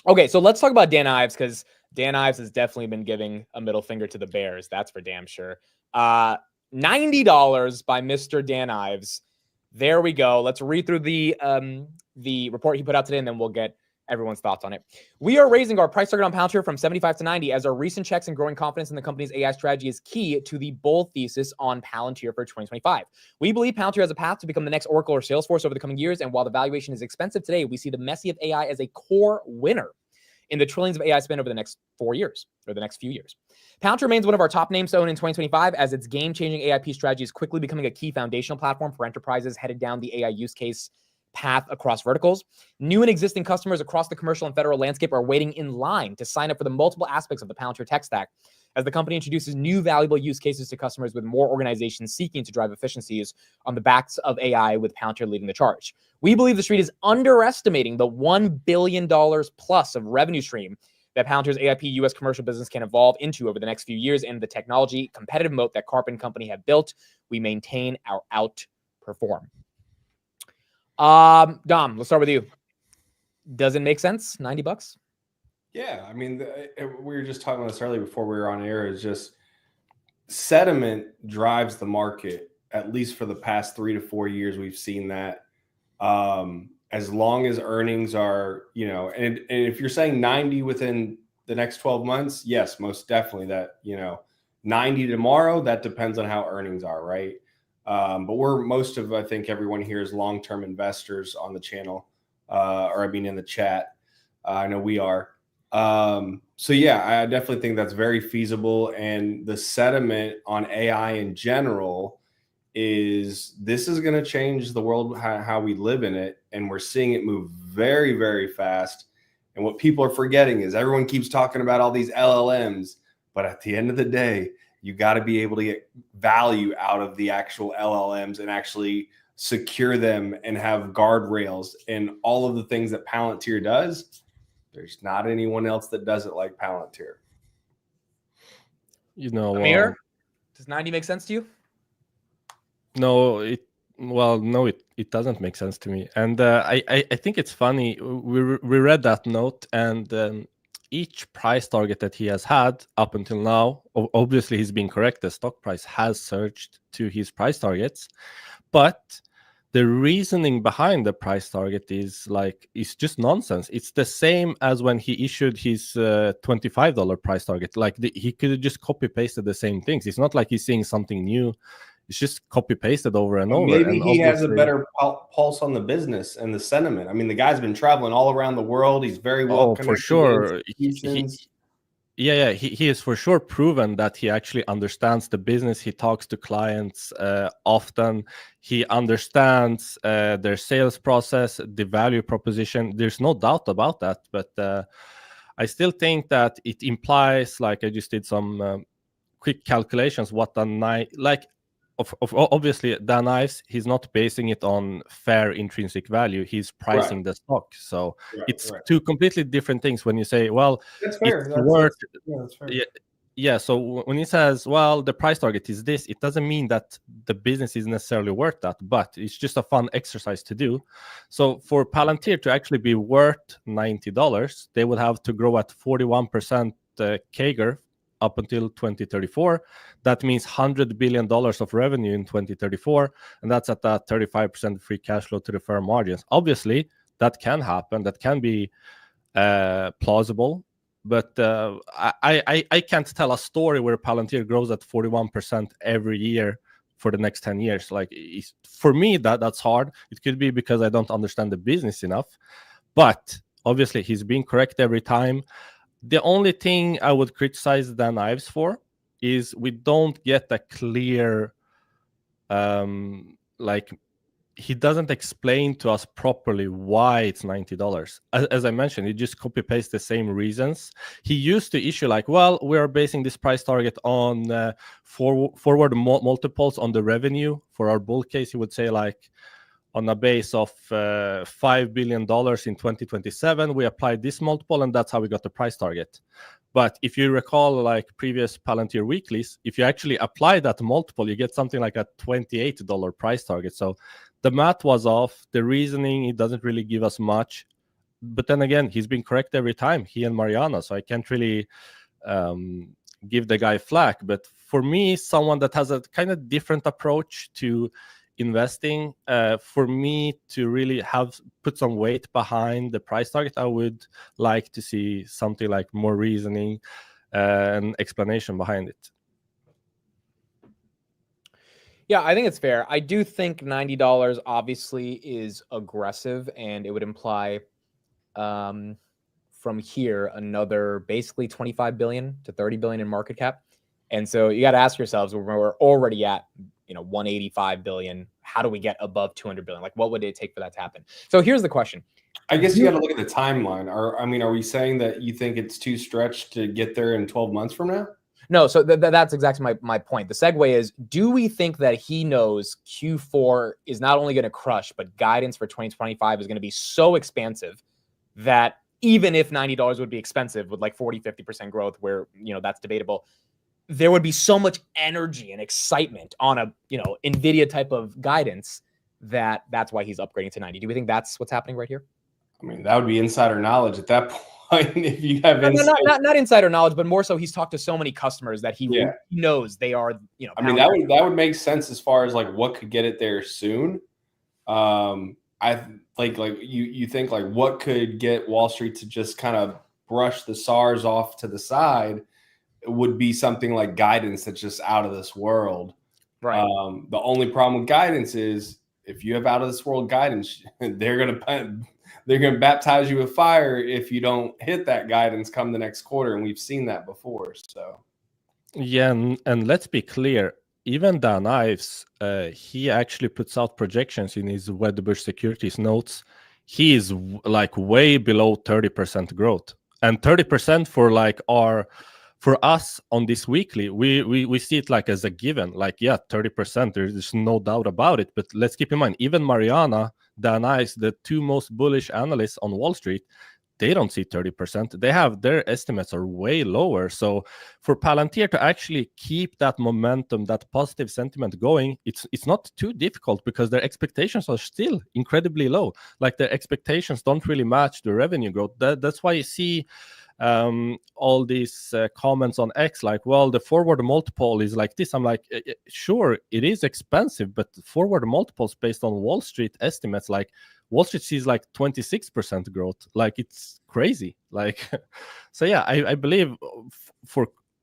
Okay, so let's talk about Dan Ives, because Dan Ives has definitely been giving a middle finger to the Bears. That's for damn sure. $90 by Mr. Dan Ives. There we go. Let's read through the report he put out today, and then we'll get everyone's thoughts on it. We are raising our price target on Palantir from 75 to 90 as our recent checks and growing confidence in the company's AI strategy is key to the bull thesis on Palantir for 2025. We believe Palantir has a path to become the next Oracle or Salesforce over the coming years, and while the valuation is expensive today, we see the messy of AI as a core winner in the trillions of AI spend over the next 4 years, or the next few years. Palantir remains one of our top names to own in 2025 as its game-changing AIP strategy is quickly becoming a key foundational platform for enterprises headed down the AI use case path across verticals. New and existing customers across the commercial and federal landscape are waiting in line to sign up for the multiple aspects of the Palantir tech stack as the company introduces new valuable use cases to customers, with more organizations seeking to drive efficiencies on the backs of AI, with Palantir leading the charge. We believe the street is underestimating the $1 billion plus of revenue stream that Palantir's AIP US commercial business can evolve into over the next few years, and the technology competitive moat that Karp and company have built. We maintain our outperform. Dom, let's start with you. Does it make sense? $90? Yeah, I mean, we were just talking about this earlier before we were on air. Is just sentiment drives the market. At least for the past 3 to 4 years, we've seen that. As long as earnings are, and if you're saying 90 within the next 12 months, yes, most definitely that, 90 tomorrow, that depends on how earnings are, right? But I think everyone here is long-term investors on the channel, in the chat. I know we are. So yeah, I definitely think that's very feasible. And the sentiment on AI in general is this is going to change the world, how we live in it. And we're seeing it move very, very fast. And what people are forgetting is everyone keeps talking about all these LLMs, but at the end of the day, you got to be able to get value out of the actual LLMs and actually secure them and have guardrails and all of the things that Palantir does. There's not anyone else that does it like Palantir. Amir, does 90 make sense to you? No, it doesn't make sense to me. And I think it's funny. We read that note, and each price target that he has had up until now, obviously he's been correct. The stock price has surged to his price targets, but the reasoning behind the price target is it's just nonsense. It's the same as when he issued his $25 price target. He could have just copy pasted the same things. It's not like he's seeing something new. It's just copy pasted over and over. Maybe he has a better pulse on the business and the sentiment. I mean, the guy's been traveling all around the world. He's very well connected. For sure. He is for sure proven that he actually understands the business. He talks to clients often. He understands their sales process, the value proposition. There's no doubt about that. But I still think that it implies, I just did some quick calculations, obviously Dan Ives, he's not basing it on fair intrinsic value. He's pricing the stock. So it's two completely different things. When you say, well, that's fair. That's fair. Yeah. So when he says, well, the price target is this, it doesn't mean that the business is necessarily worth that, but it's just a fun exercise to do. So for Palantir to actually be worth $90, they would have to grow at 41% CAGR up until 2034. That means $100 billion of revenue in 2034, and that's at that 35% free cash flow to the firm margins. Obviously, that can happen. That can be plausible, but I can't tell a story where Palantir grows at 41% every year for the next 10 years. For me, that's hard. It could be because I don't understand the business enough, but obviously he's being correct every time. The only thing I would criticize Dan Ives for is we don't get a clear, he doesn't explain to us properly why it's $90. As I mentioned, he just copy-paste the same reasons. He used to issue we are basing this price target on forward multiples on the revenue. For our bull case, he would say on a base of $5 billion in 2027, we applied this multiple, and that's how we got the price target. But if you recall, previous Palantir weeklies, if you actually apply that multiple, you get something like a $28 price target. So the math was off. The reasoning, it doesn't really give us much. but then again, he's been correct every time, he and Mariana. So I can't really give the guy flack. But for me, someone that has a kind of different approach to investing, for me to really put some weight behind the price target, I would like to see something like more reasoning and explanation behind it. Yeah, I think it's fair. I do think $90 obviously is aggressive, and it would imply from here another basically 25 billion to 30 billion in market cap. And so you got to ask yourselves, we're already at 185 billion. How do we get above 200 billion? Like, what would it take for that to happen? So here's the question. I guess you got to look at the timeline. Are we saying that you think it's too stretched to get there in 12 months from now? No, so that's exactly my point. The segue is, do we think that he knows Q4 is not only going to crush, but guidance for 2025 is going to be so expansive that even if $90 would be expensive with like 40-50% growth, where that's debatable, there would be so much energy and excitement on a NVIDIA type of guidance that's why he's upgrading to 90. Do we think that's what's happening right here? I mean, that would be insider knowledge at that point. If you have not insider knowledge, but more so he's talked to so many customers that he knows they are. I mean, that would make sense as far as like what could get it there soon. I like you think like what could get Wall Street to just kind of brush the SARS off to the side would be something like guidance that's just out of this world. Right. The only problem with guidance is if you have out of this world guidance, they're gonna baptize you with fire if you don't hit that guidance come the next quarter, and we've seen that before. So yeah, and let's be clear, even Dan Ives, he actually puts out projections in his Wedbush Securities notes. He is like way below 30% growth, and 30% for us on this weekly, we see it like as a given, like 30%, there's no doubt about it. But let's keep in mind, even Mariana, Dan Ives, the two most bullish analysts on Wall Street, they don't see 30%. They have their estimates are way lower. So for Palantir to actually keep that momentum, that positive sentiment going, it's not too difficult because their expectations are still incredibly low. Like their expectations don't really match the revenue growth. That's why you see all these comments on X like, well, the forward multiple is like this. I'm like, sure, it is expensive, but forward multiples based on Wall Street estimates, like Wall Street sees like 26% growth. Like it's crazy. Like, so yeah, I believe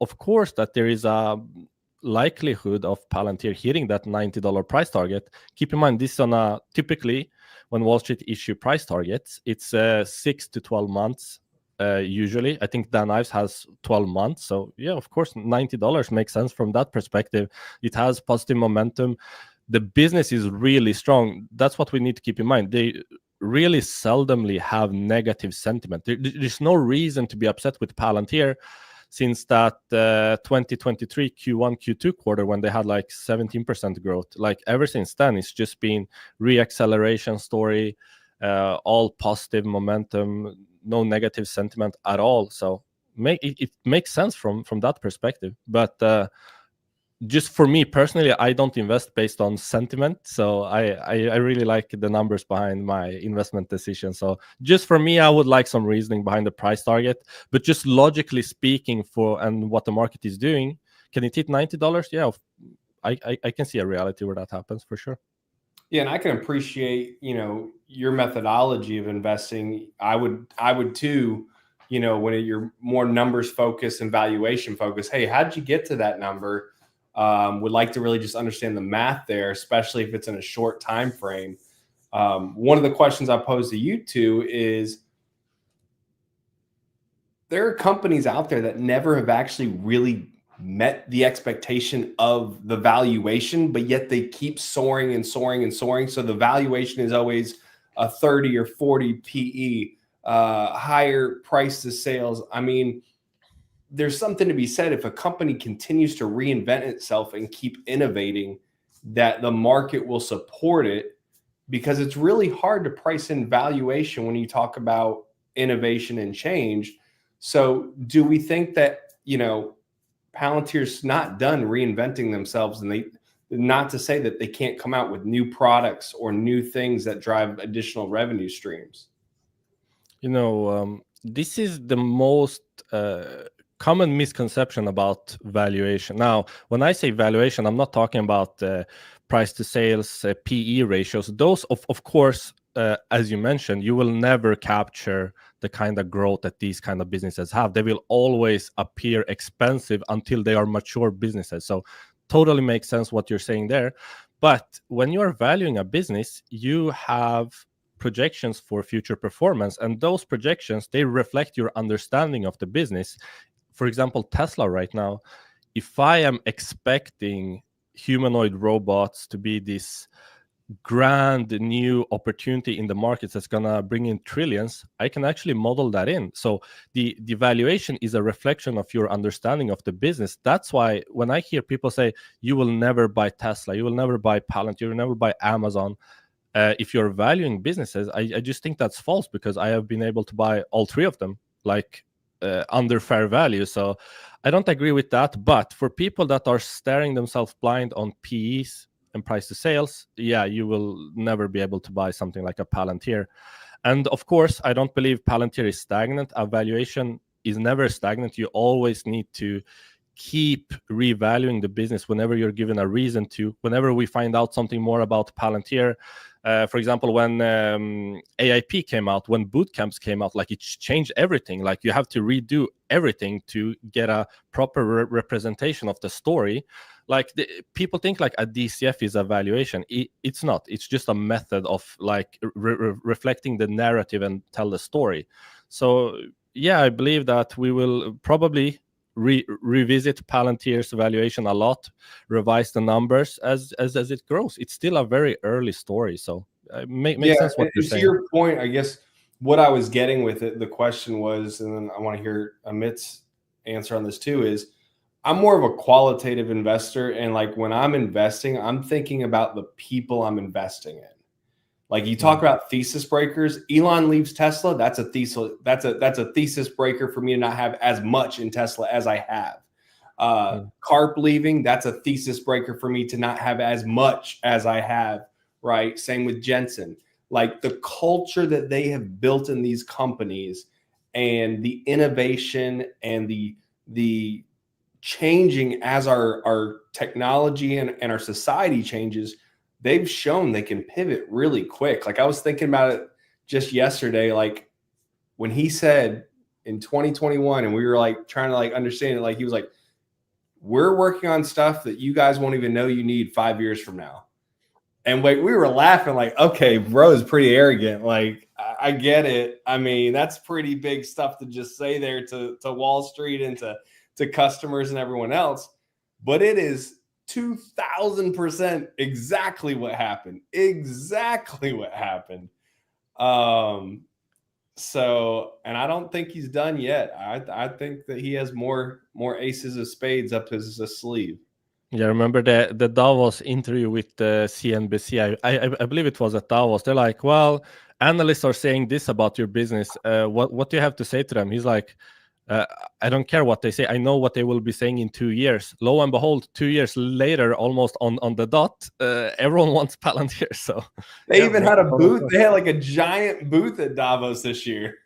of course that there is a likelihood of Palantir hitting that $90 price target. Keep in mind, this is on typically when Wall Street issue price targets, it's 6 to 12 months. Usually, I think Dan Ives has 12 months. So yeah, of course, $90 makes sense from that perspective. It has positive momentum. The business is really strong. That's what we need to keep in mind. They really seldomly have negative sentiment. There's no reason to be upset with Palantir since that 2023 Q1, Q2 quarter when they had like 17% growth. Like ever since then, it's just been re-acceleration story, all positive momentum, no negative sentiment at all. So it makes sense from that perspective. But just for me personally, I don't invest based on sentiment. So I really like the numbers behind my investment decision. So just for me, I would like some reasoning behind the price target. But just logically speaking, and what the market is doing, can it hit $90? Yeah, I can see a reality where that happens for sure. Yeah, and I can appreciate, your methodology of investing. I would too, when you're more numbers focused and valuation focused. Hey, how did you get to that number? Would like to really just understand the math there, especially if it's in a short time frame. One of the questions I pose to you two is, there are companies out there that never have actually really met the expectation of the valuation, but yet they keep soaring and soaring and soaring. So the valuation is always a 30 or 40 PE, higher price to sales. I mean, there's something to be said if a company continues to reinvent itself and keep innovating, that the market will support it, because it's really hard to price in valuation when you talk about innovation and change. So do we think that, Palantir's not done reinventing themselves, and not to say that they can't come out with new products or new things that drive additional revenue streams? This is the most common misconception about valuation. Now, when I say valuation, I'm not talking about price to sales, PE ratios. Those, of course, as you mentioned, you will never capture the kind of growth that these kind of businesses have. They will always appear expensive until they are mature businesses. So totally makes sense what you're saying there. But when you are valuing a business, you have projections for future performance, and those projections, they reflect your understanding of the business. For example, Tesla right now, if I am expecting humanoid robots to be this grand new opportunity in the markets that's going to bring in trillions, I can actually model that in. So the valuation is a reflection of your understanding of the business. That's why when I hear people say you will never buy Tesla, you will never buy Palantir, you will never buy Amazon, if you're valuing businesses, I just think that's false, because I have been able to buy all three of them like under fair value. So I don't agree with that. But for people that are staring themselves blind on PEs and price to sales, yeah, you will never be able to buy something like a Palantir. And of course, I don't believe Palantir is stagnant. A valuation is never stagnant. You always need to keep revaluing the business whenever you're given a reason to. Whenever we find out something more about Palantir, for example, when AIP came out, when boot camps came out, like it changed everything. Like you have to redo everything to get a proper representation of the story. Like people think like a DCF is a valuation. It's not. It's just a method of like reflecting the narrative and tell the story. So yeah, I believe that we will probably revisit Palantir's valuation a lot, revise the numbers as it grows. It's still a very early story, so makes sense what you're saying. To your point, I guess what I was getting with it, the question was, and then I want to hear Amit's answer on this too, is I'm more of a qualitative investor, and like when I'm investing, I'm thinking about the people I'm investing in. Like you talk about thesis breakers. Elon leaves Tesla. That's a thesis. That's a thesis breaker for me to not have as much in Tesla as I have. Karp leaving. That's a thesis breaker for me to not have as much as I have. Right. Same with Jensen. Like the culture that they have built in these companies, and the innovation and the changing as our technology and our society changes. They've shown they can pivot really quick. Like I was thinking about it just yesterday, like when he said in 2021, and we were like trying to like understand it, like he was like, we're working on stuff that you guys won't even know you need 5 years from now. And we were laughing like, okay, bro is pretty arrogant. Like I get it. I mean, that's pretty big stuff to just say there to Wall Street and to customers and everyone else. But it is 2000% exactly what happened. Exactly what happened. So, and I don't think he's done yet. I think that he has more aces of spades up his sleeve. Yeah, remember the Davos interview with the CNBC? I believe it was at Davos. They're like, well, analysts are saying this about your business. What do you have to say to them? He's like, I don't care what they say. I know what they will be saying in 2 years. Lo and behold, 2 years later, almost on the dot, everyone wants Palantir. So they even had a booth. They had like a giant booth at Davos this year.